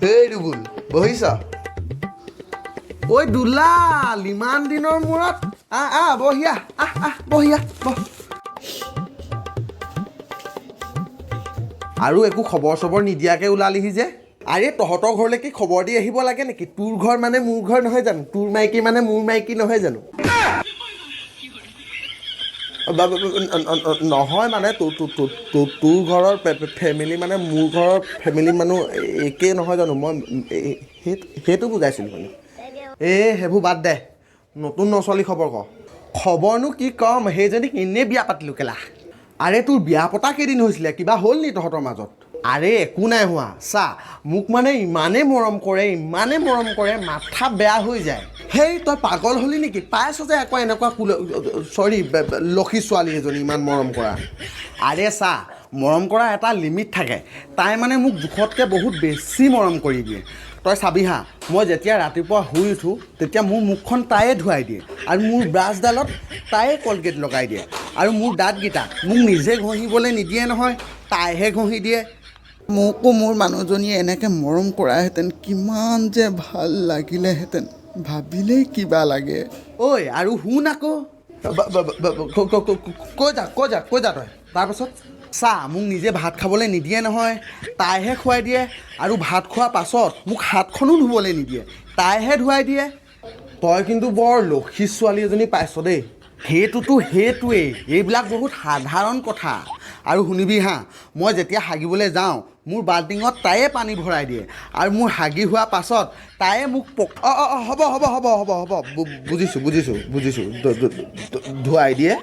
এই ৰুবুল বহিছ ঐ দুলাল ইমান দিনৰ মূৰত বহিয়া বহিয়া বহ আৰু একো খবৰ চবৰ নিদিয়াকৈ ওলালিহি যে আৰে তহঁতৰ ঘৰলৈ কি খবৰ দি আহিব লাগে নেকি তোৰ ঘৰ মানে মোৰ ঘৰ নহয় জানো তোৰ মাইকী মানে মোৰ মাইকী নহয় জানো নহয় মানে তোৰ ঘৰৰ ফেমিলি মানে মোৰ ঘৰৰ ফেমিলি মানুহ একেই নহয় জানো মই সেইটো বুজাইছিলোঁ মানে সেইবোৰ বাদ দে নতুন নচলি খবৰ ক খবৰনো কি ক'ম সেইজনীক এনেই বিয়া পাতিলোঁ কেলা আৰে তোৰ বিয়া পতা কেইদিন হৈছিলে কিবা হ'ল নি তহঁতৰ মাজত আৰে একো নাই হোৱা চা মোক মানে ইমানেই মৰম কৰে মাথা বেয়া হৈ যায় সেই তই পাগল হ'লি নেকি পাইছ যে আকৌ এনেকুৱা লক্ষী ছোৱালী এজনী ইমান মৰম কৰা আৰে চা মৰম কৰা এটা লিমিট থাকে তাই মানে মোক জোখতকৈ বহুত বেছি মৰম কৰি দিয়ে তই চাবি হা মই যেতিয়া ৰাতিপুৱা শুই উঠোঁ তেতিয়া মোৰ মুখখন তাইয়ে ধুৱাই দিয়ে আৰু মোৰ ব্ৰাছডালত তাইয়ে কলগেট লগাই দিয়ে আৰু মোৰ দাঁতকেইটা মোক নিজে ঘঁহিবলৈ নিদিয়ে নহয় তাইহে ঘঁহি দিয়ে মোকো মোৰ মানুহজনীয়ে এনেকৈ মৰম কৰাহেঁতেন কিমান যে ভাল লাগিলেহেঁতেন ভাবিলেই কিবা লাগে ঐ আৰু শুন আকৌ কৈ যা তই তাৰপাছত চা মোক নিজে ভাত খাবলৈ নিদিয়ে নহয় তাইহে খুৱাই দিয়ে আৰু ভাত খোৱাৰ পাছত মোক হাতখনো ধুবলৈ নিদিয়ে তাইহে ধুৱাই দিয়ে তই কিন্তু বৰ লক্ষী ছোৱালী এজনী পাইছ দেই সেইটোৱেই এইবিলাক বহুত সাধাৰণ কথা আৰু শুনিবি হা মই যেতিয়া হাগিবলৈ যাওঁ মোৰ বাল্টিঙত তাইয়ে পানী ভৰাই দিয়ে আৰু মোৰ হাগি হোৱাৰ পাছত তাইয়ে মোক হ'ব বুজিছোঁ ধুৱাই দিয়ে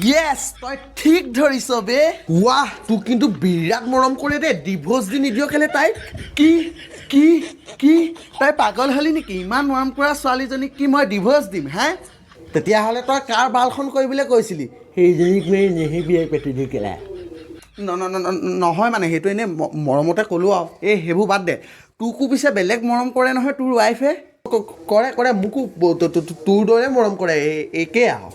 য়েছ তই ঠিক ধৰিছ বে ৱাহ তোক কিন্তু বিৰাট মৰম কৰে দেই ডিভ'ৰ্চ দি নিদিয় কেলে তাইক কি তই পাগল হ'লি নেকি ইমান মৰম কৰা ছোৱালীজনীক কি মই ডিভ'ৰ্চ দিম হে তেতিয়াহ'লে তই কাৰ বালখন কৰিবলৈ কৈছিলি সেইজনীক মই নেহি বিয়াই পাতিলোঁ কেলা নহয় মানে সেইটো এনেই মৰমতে ক'লোঁ আৰু সেইবোৰ বাদ দে তোকো পিছে বেলেগ মৰম কৰে নহয় তোৰ ৱাইফে কৰে মোকো তোৰ দৰে মৰম কৰে একেই আৰু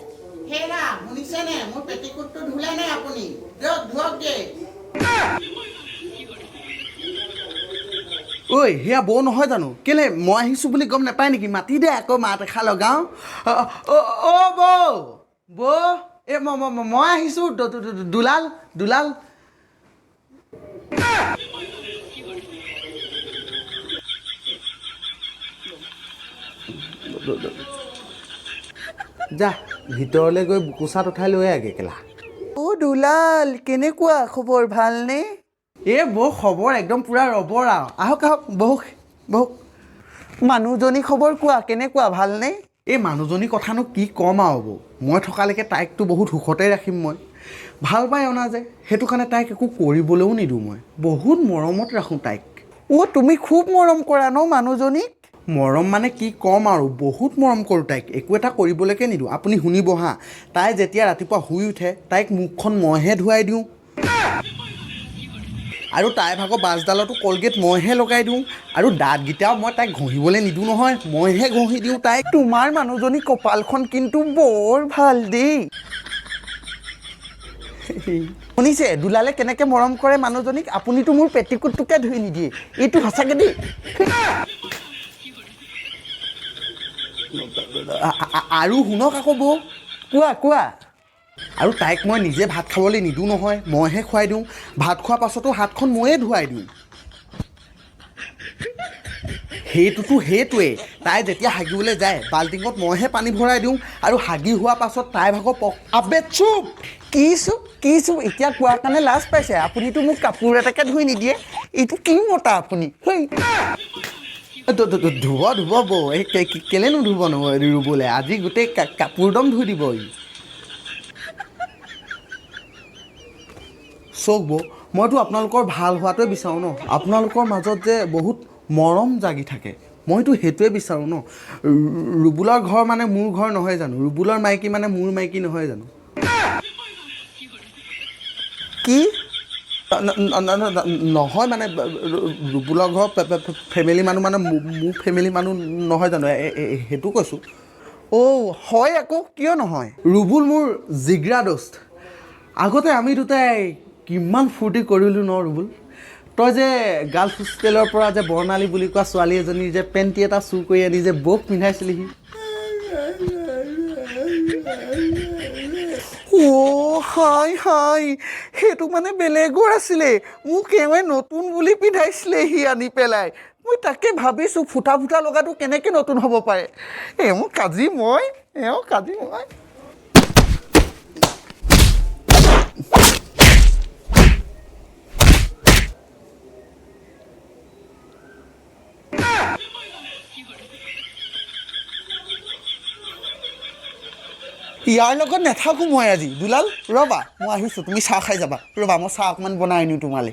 শুনিছেনে মোৰ পেটিকোটটো ধুলে নে আপুনি ধুৱক দে ঐ সেয়া বৌ নহয় জানো কেলে মই আহিছোঁ বুলি গম নাপায় নেকি মাতি দে আকৌ মাত এষাৰ লগাওঁ বৌ মই আহিছোঁ দুলাল যা ভিতৰলৈ গৈ বুকুচাত উঠাই লৈ আগে কেলা দুলাল কেনেকুৱা খবৰ ভালনে বৌ খবৰ একদম পূৰা ৰবৰ আৰু আহক বহক মানুহজনী খবৰ কোৱা কেনেকুৱা ভালনে মানুহজনীৰ কথানো কি ক'ম আৰু বৌ মই থকালৈকে তাইকতো বহুত সুখতে ৰাখিম মই ভাল পাই অনা যে সেইটো কাৰণে তাইক একো কৰিবলৈও নিদিওঁ মই বহুত মৰমত ৰাখোঁ তাইক তুমি খুব মৰম কৰা ন মানুহজনীক মৰম মানে কি ক'ম আৰু বহুত মৰম কৰোঁ তাইক একো এটা কৰিবলৈকে নিদিওঁ আপুনি শুনিব হা তাই যেতিয়া ৰাতিপুৱা শুই উঠে তাইক মুখখন মইহে ধুৱাই দিওঁ আৰু তাইৰ ভাগৰ বাছডালতো কলগেট মইহে লগাই দিওঁ আৰু দাঁতকেইটাও মই তাইক ঘঁহিবলৈ নিদিওঁ নহয় মইহে ঘঁহি দিওঁ তাইক তোমাৰ মানুহজনী কপালখন কিন্তু বৰ ভাল দেই শুনিছে দুলালে কেনেকৈ মৰম কৰে মানুহজনীক আপুনিতো মোৰ পেটিকোটটোকে ধুই নিদিয়ে এইটো সঁচাকৈ দেই আৰু শুনক আকৌ বৌ কোৱা আৰু তাইক মই নিজে ভাত খাবলৈ নিদিওঁ নহয় মইহে খুৱাই দিওঁ ভাত খোৱাৰ পাছতো হাতখন ময়ে ধুৱাই দিওঁ সেইটোৱেই তাই যেতিয়া হাগিবলৈ যায় বাল্টিঙত মইহে পানী ভৰাই দিওঁ আৰু হাগি হোৱাৰ পাছত তাইৰ ভাগৰ চুপ কি চুপ এতিয়া কোৱাৰ কাৰণে লাজ পাইছে আপুনিতো মোক কাপোৰ এটাকে ধুই নিদিয়ে এইটো কি মতা আপুনি ধুব বৌ কেলে নুধুব ৰুবলৈ আজি গোটেই কাপোৰদম ধুই দিব চাওক বৌ মইতো আপোনালোকৰ ভাল হোৱাটোৱে বিচাৰোঁ ন আপোনালোকৰ মাজত যে বহুত মৰম জাগি থাকে মইতো সেইটোৱে বিচাৰোঁ ন ৰুবুলৰ ঘৰ মানে মোৰ ঘৰ নহয় জানো ৰুবুলৰ মাইকী মানে মোৰ মাইকী নহয় জানো কি নহয় মানে ৰুবুলৰ ঘৰ ফেমিলি মানুহ মানে মোৰ ফেমিলি মানুহ নহয় জানো সেইটো কৈছোঁ হয় আকৌ কিয় নহয় ৰুবুল মোৰ জিগৰা দোস্ত আগতে আমি দুটাই কিমান ফূৰ্তি কৰিলোঁ ন ৰুবুল তই যে গাৰ্লছ হোষ্টেলৰ পৰা যে বৰ্ণালী বুলি কোৱা ছোৱালী এজনীৰ যে পেণ্টি এটা চুৰ কৰি আনি যে বৌক পিন্ধাইছিলিহি হাই হাই সেইটো মানে বেলেগৰ আছিলে মোক এওঁৱে নতুন বুলি পিন্ধাইছিলে সি আনি পেলাই মই তাকে ভাবিছোঁ ফুটা ফুটা লগাটো কেনেকৈ নতুন হ'ব পাৰে এওঁ কাজি মই ইয়াৰ লগত নাথাকোঁ মই আজি দুলাল ৰ'বা মই আহিছোঁ তুমি চাহ খাই যাবা ৰ'বা মই চাহ অকণমান বনাই আনিওঁ তোমালৈ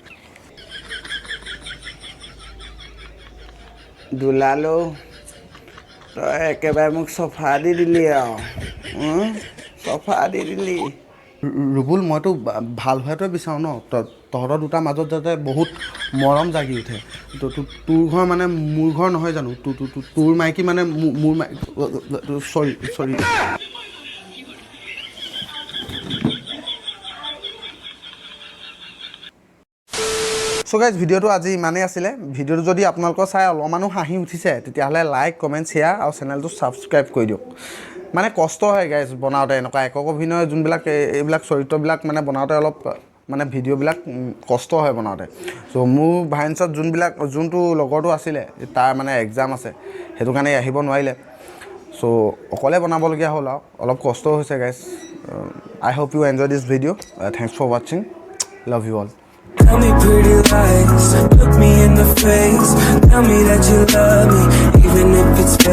দুলালো তই একেবাৰে মোক চফা দি দিলি আৰু চফা দি দিলি ৰুবুল মইতো ভাল হোৱাটোৱে বিচাৰোঁ ন তহঁতৰ দুটাৰ মাজত যাতে বহুত মৰম জাগি উঠে তোৰ ঘৰ মানে মোৰ ঘৰ নহয় জানো তোৰ মাইকী মানে মোৰ চৰি চ' গাইজ ভিডিঅ'টো আজি ইমানেই আছিলে ভিডিঅ'টো যদি আপোনালোকৰ চাই অলপমানো হাঁহি উঠিছে তেতিয়াহ'লে লাইক কমেণ্ট শ্বেয়াৰ আৰু চেনেলটো ছাবস্ক্ৰাইব কৰি দিয়ক মানে কষ্ট হয় গাইজ বনাওঁতে এনেকুৱা একক অভিনয় যোনবিলাক এইবিলাক চৰিত্ৰবিলাক মানে বনাওঁতে অলপ মানে ভিডিঅ'বিলাক কষ্ট হয় বনাওঁতে চ' মোৰ ভাইন্সত যোনটো লগৰটো আছিলে তাৰ মানে এক্সাম আছে সেইটো কাৰণে আহিব নোৱাৰিলে চ' অকলে বনাবলগীয়া হ'ল আৰু অলপ কষ্ট হৈছে guys I hope you enjoy this video' thanks for ৱাচিং love you all Tell me pretty lies, look me in the face. Tell me that you love me, even if it's fake.